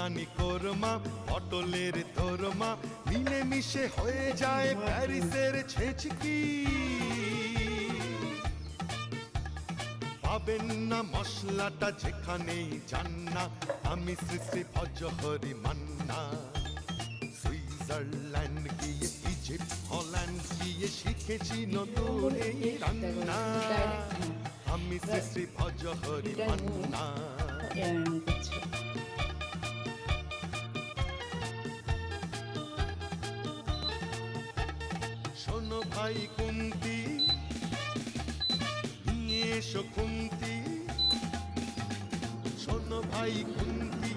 বিরিয়ানি কোরমা পটলের দোরমা মিলে মিশে হয়ে যায় প্যারিসের ছেচকি। পাবেন না মশলাটা যেখানেই যান না, আমি শ্রী শ্রী ভজহরি মান্না। সুইজারল্যান্ড গিয়ে ইজিপ্ট হল্যান্ড গিয়ে শিখেছি নতুন এই রান্না, আমি শ্রী শ্রী ভজহরি মান্না। শোনো ভাই কুন্তি, নিয়ে এসো খুন্তি। শোনো ভাই কুন্তি,